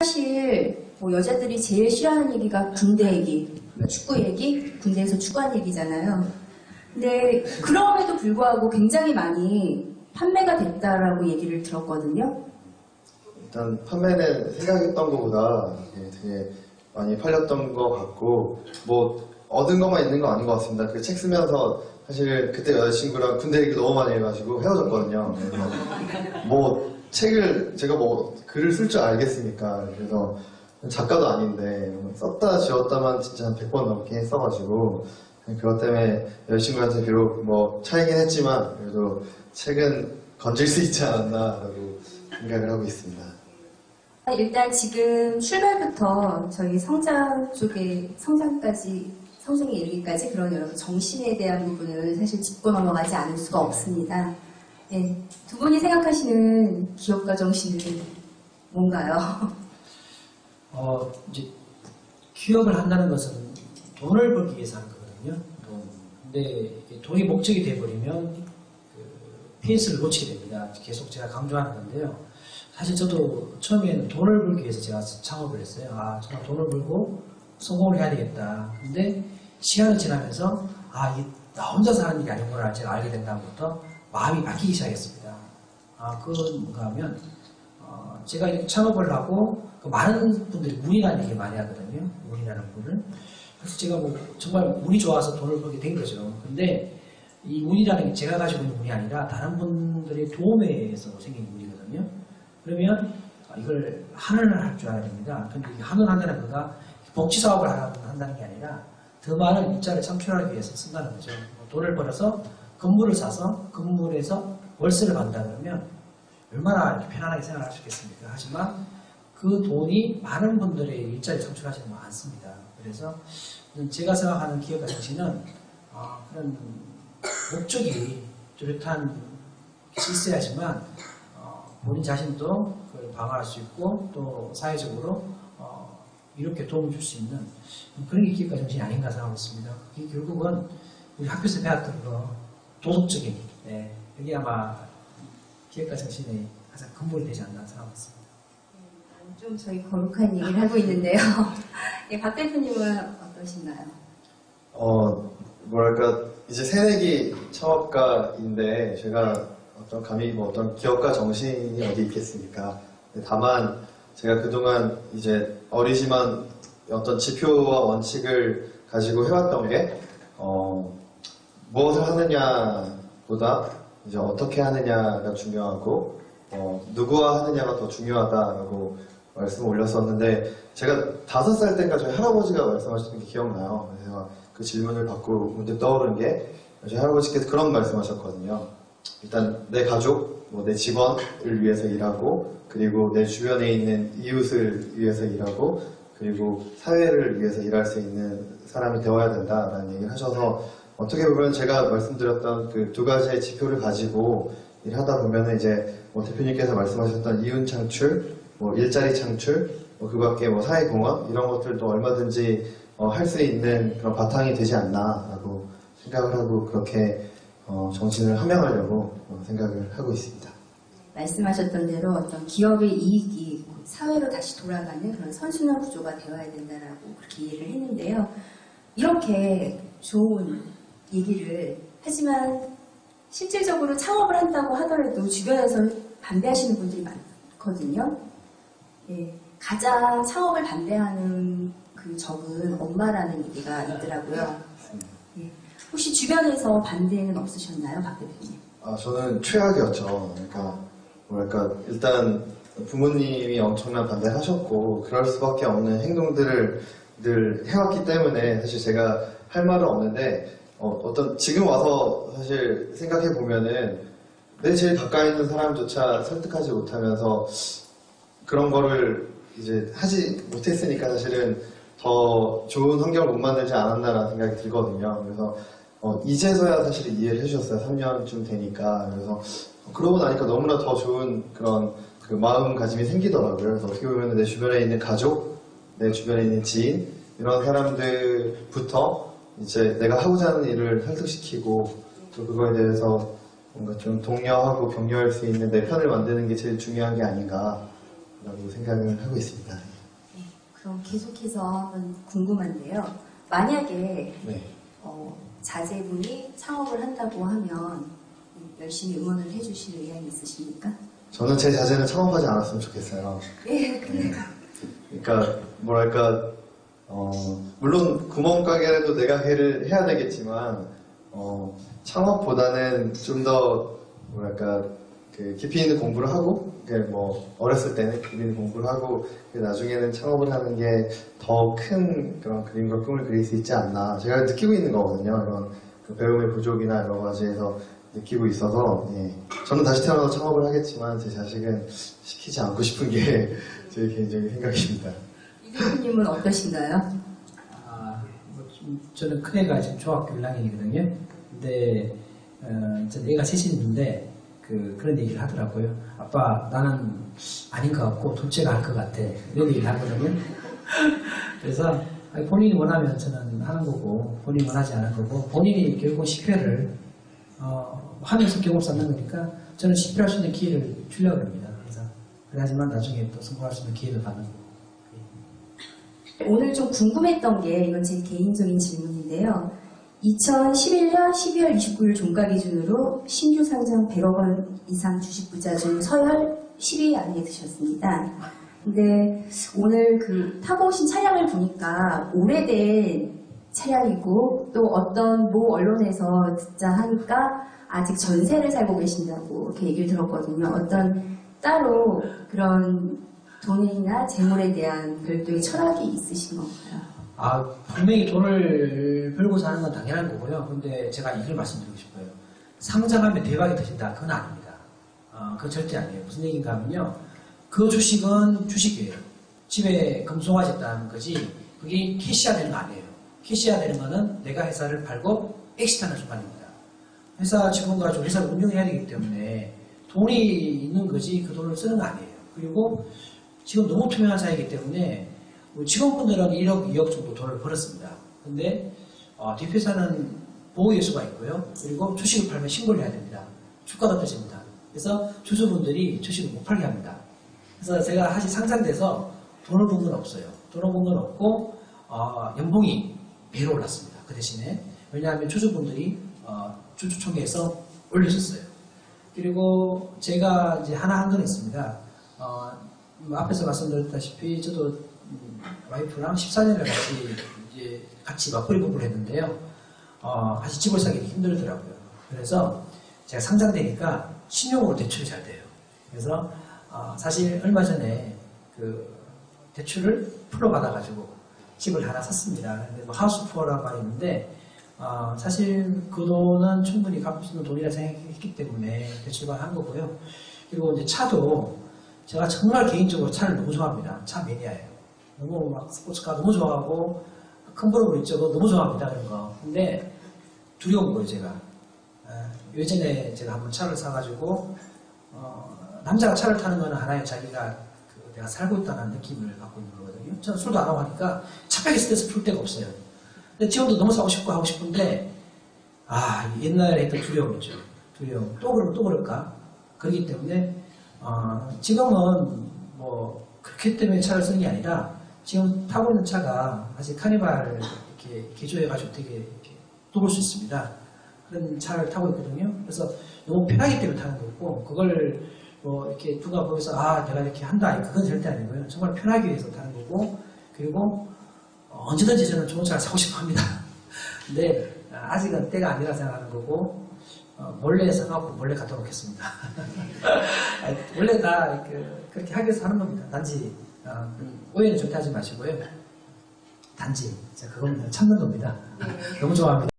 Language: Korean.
사실 뭐 여자들이 제일 싫어하는 얘기가 군대 얘기, 축구 얘기, 군대에서 축구하는 얘기잖아요. 근데 그럼에도 불구하고 굉장히 많이 판매가 됐다라고 얘기를 들었거든요. 일단 판매는 생각했던 것보다 되게 많이 팔렸던 것 같고, 뭐 얻은 것만 있는 건 아닌 것 같습니다. 그 책 쓰면서 사실 그때 여자친구랑 군대 얘기를 너무 많이 해가지고 헤어졌거든요. 그래서 뭐 책을 제가 뭐 글을 쓸 줄 알겠습니까? 그래서 작가도 아닌데 썼다 지웠다만 진짜 한 100번 넘게 써가지고 그것 때문에 여자친구한테 비록 뭐 차이긴 했지만 그래도 책은 건질 수 있지 않았나라고 생각을 하고 있습니다. 일단 지금 출발부터 저희 성장 쪽에 성장에 이르기까지 그런 여러 정신에 대한 부분을 사실 짚고 넘어가지 않을 수가 없습니다. 네, 두 분이 생각하시는 기업가 정신은 뭔가요? 이제 기업을 한다는 것은 돈을 벌기 위해서 하는 거거든요. 근데 돈이 목적이 돼버리면 페이스를 놓치게 됩니다. 계속 제가 강조하는 건데요. 사실 저도 처음에는 돈을 벌기 위해서 제가 창업을 했어요. 정말 돈을 벌고 성공을 해야 되겠다. 근데 시간이 지나면서 이게 나 혼자서 하는 일이 아니구나 제가 알게 된 다음부터 마음이 바뀌기 시작했습니다. 그건 뭔가 하면 제가 이렇게 창업을 하고 많은 분들이 운이라는 얘기 많이 하거든요. 운이라는 분을. 그래서 제가 뭐 정말 운이 좋아서 돈을 벌게 된 거죠. 근데 이 운이라는 게 제가 가지고 있는 운이 아니라 다른 분들의 도움에 의해서 생긴 운이거든요. 그러면 이걸 한원을 할 줄 알아야 됩니다. 근데 이 한원한다는 거가 복지 사업을 한다는 게 아니라 더 많은 일자리를 창출하기 위해서 쓴다는 거죠. 돈을 벌어서 건물을 사서 건물에서 월세를 받는다 그러면 얼마나 이렇게 편안하게 생활할 수 있겠습니까? 하지만 그 돈이 많은 분들의 일자리 창출하지는 않습니다. 그래서 제가 생각하는 기업가 정신은 그런 목적이 뚜렷한 것이 있어야지만 본인 자신도 그걸 방어할 수 있고 또 사회적으로 이렇게 도움을 줄 수 있는 그런 게 기업가 정신이 아닌가 생각하고 있습니다. 그게 결국은 우리 학교에서 배웠던 거 도덕적인 그게 아마 기업가 정신의 가장 근본이 되지 않나 생각하고 있습니다. 좀 저희 거룩한 얘기를 하고 있는데요. 박 대표님은 어떠신가요? 뭐랄까 이제 새내기 창업가인데 제가 감히 뭐 어떤 기업가 정신이 어디 있겠습니까? 다만 제가 그동안 이제 어리지만 어떤 지표와 원칙을 가지고 해왔던 게 무엇을 하느냐보다 이제 어떻게 하느냐가 중요하고 누구와 하느냐가 더 중요하다라고 말씀을 올렸었는데 제가 5살 때인가 저희 할아버지가 말씀하시는 게 기억나요. 그래서 그 질문을 받고 문득 떠오른 게 저희 할아버지께서 그런 말씀하셨거든요. 일단 내 가족, 내 직원을 위해서 일하고 그리고 내 주변에 있는 이웃을 위해서 일하고 그리고 사회를 위해서 일할 수 있는 사람이 되어야 된다라는 얘기를 하셔서 어떻게 보면 제가 말씀드렸던 그 두 가지의 지표를 가지고 일하다 보면은 이제 대표님께서 말씀하셨던 이윤 창출, 일자리 창출, 그 밖에 사회 공헌 이런 것들도 얼마든지 할 수 있는 그런 바탕이 되지 않나라고 생각을 하고 그렇게 정신을 함양하려고 생각을 하고 있습니다. 말씀하셨던 대로 어떤 기업의 이익이 사회로 다시 돌아가는 그런 선순환 구조가 되어야 된다라고 그렇게 이해를 했는데요. 이렇게 좋은 얘기를 하지만 실질적으로 창업을 한다고 하더라도 주변에서 반대하시는 분들이 많거든요. 가장 창업을 반대하는 그 적은 엄마라는 얘기가 있더라고요. 혹시 주변에서 반대는 없으셨나요, 박 대표님? 저는 최악이었죠. 그러니까 일단 부모님이 엄청난 반대를 하셨고 그럴 수밖에 없는 행동들을 늘 해왔기 때문에 사실 제가 할 말은 없는데 지금 와서 사실 생각해 보면은 내 제일 가까이 있는 사람조차 설득하지 못하면서 그런 거를 이제 하지 못했으니까 사실은 더 좋은 환경을 못 만들지 않았나라는 생각이 들거든요. 그래서 이제서야 사실 이해를 해주셨어요. 3년쯤 되니까. 그래서 그러고 나니까 너무나 더 좋은 그런 그 마음가짐이 생기더라고요. 그래서 어떻게 보면 내 주변에 있는 가족, 내 주변에 있는 지인 이런 사람들부터 이제 내가 하고자 하는 일을 설득시키고 또 그거에 대해서 뭔가 좀 독려하고 격려할 수 있는 내 편을 만드는 게 제일 중요한 게 아닌가 생각을 하고 있습니다. 네, 그럼 계속해서 한번 궁금한데요. 만약에 네. 자제분이 창업을 한다고 하면 열심히 응원을 해주실 의향이 있으십니까? 저는 제 자제는 창업하지 않았으면 좋겠어요. 네, 그래요. 그러니까 뭐랄까 물론 구멍가게라도 내가 해야 되겠지만 창업보다는 좀 더 뭐랄까 그 깊이 있는 공부를 하고 뭐 어렸을 때는 깊이 있는 공부를 하고 나중에는 창업을 하는 게 더 큰 그런 그림과 꿈을 그릴 수 있지 않나 제가 느끼고 있는 거거든요. 이런 그 배움의 부족이나 여러 가지에서 느끼고 있어서 저는 다시 태어나서 창업을 하겠지만 제 자식은 시키지 않고 싶은 게 제 개인적인 생각입니다. 이 대표님은 어떠신가요? 저는 큰애가 지금 중학교 1학년이거든요. 근데 저는 애가 셋이 있는데 그런 얘기를 하더라고요. 아빠 나는 아닌 것 같고 둘째가 할 것 같아. 이런 얘기를 하거든요. 그래서 본인이 원하면 저는 하는 거고 본인이 원하지 않은 거고 본인이 결국 10회를 하면서 경험 쌓는 거니까 저는 10회 할 수 있는 기회를 주려고 합니다. 그래서 그래야지만 나중에 또 성공할 수 있는 기회를 받는 거고. 오늘 좀 궁금했던 게 이건 제 개인적인 질문인데요. 2011년 12월 29일 종가 기준으로 신규 상장 100억 원 이상 주식 부자 중 서열 10위 안에 드셨습니다. 근데 오늘 타고 오신 차량을 보니까 오래된 차량이고 또 어떤 모 언론에서 듣자 하니까 아직 전세를 살고 계신다고 이렇게 얘기를 들었거든요. 어떤 따로 그런 돈이나 재물에 대한 별도의 철학이 있으신 건가요? 분명히 돈을 벌고 사는 건 당연한 거고요. 근데 제가 이걸 말씀드리고 싶어요. 상장하면 대박이 터진다. 그건 아닙니다. 그건 절대 아니에요. 무슨 얘기인가 하면요. 그 주식은 주식이에요. 집에 금송아지 있다는 거지 그게 캐시화되는 거 아니에요. 캐시화되는 거는 내가 회사를 팔고 엑시트하는 순간입니다. 회사 직원 가지고 회사를 운영해야 되기 때문에 돈이 있는 거지 그 돈을 쓰는 거 아니에요. 그리고 지금 너무 투명한 사회이기 때문에 직원분들은 1억, 2억 정도 돈을 벌었습니다. 근데 뒷회사는 보호예수가 있고요. 그리고 주식을 팔면 신고를 해야 됩니다. 주가가 떨어집니다. 그래서 주주분들이 주식을 못 팔게 합니다. 그래서 제가 사실 상장돼서 돈을 번 건 없어요. 돈을 번 건 없고 연봉이 배로 올랐습니다. 그 대신에 왜냐하면 주주분들이 주주총회에서 올려줬어요. 그리고 제가 이제 하나 한 건 있습니다. 앞에서 말씀드렸다시피 저도 와이프랑 14년을 같이 맞벌이 부부를 했는데요. 같이 집을 사기 힘들더라고요. 그래서 제가 상장되니까 신용으로 대출이 잘 돼요. 그래서 사실 얼마 전에 대출을 풀로 받아가지고 집을 하나 샀습니다. 근데 하우스 푸어라고 말이 있는데 사실 그 돈은 충분히 갚을 수 있는 돈이라 생각했기 때문에 대출을 한 거고요. 그리고 이제 차도 제가 정말 개인적으로 차를 너무 좋아합니다. 차 매니아예요. 너무 막 스포츠카 너무 좋아하고 컨버러블 있죠. 너무 좋아합니다. 그런 거. 근데 두려운 거예요, 제가. 예전에 제가 한번 차를 사가지고 남자가 차를 타는 거는 하나의 자기가 내가 살고 있다는 느낌을 갖고 있는 거거든요. 저는 술도 안 하고 하니까 차박에 있을 때서 풀 데가 없어요. 근데 지금도 너무 사고 싶고 하고 싶은데 옛날에 했던 두려움이죠. 두려움. 또 그러면 또 그럴까? 그렇기 때문에 지금은 뭐 그렇기 때문에 차를 쓰는 게 아니라 지금 타고 있는 차가 사실 카니발 이렇게 개조해가지고 되게 이렇게 또 수 있습니다. 그런 차를 타고 있거든요. 그래서 너무 편하기 때문에 타는 거고 그걸 뭐 이렇게 누가 보면서 내가 이렇게 한다 그건 절대 아니고요. 정말 편하기 위해서 타는 거고 그리고 언제든지 저는 좋은 차를 사고 싶어 합니다. 근데 아직은 때가 아니라 생각하는 거고 몰래 사갖고 몰래 갖다 놓겠습니다. 원래 다 그렇게 하기 위해서 하는 겁니다. 단지 오해는 절대 하지 마시고요. 단지 그건 참는 겁니다. 너무 좋아합니다.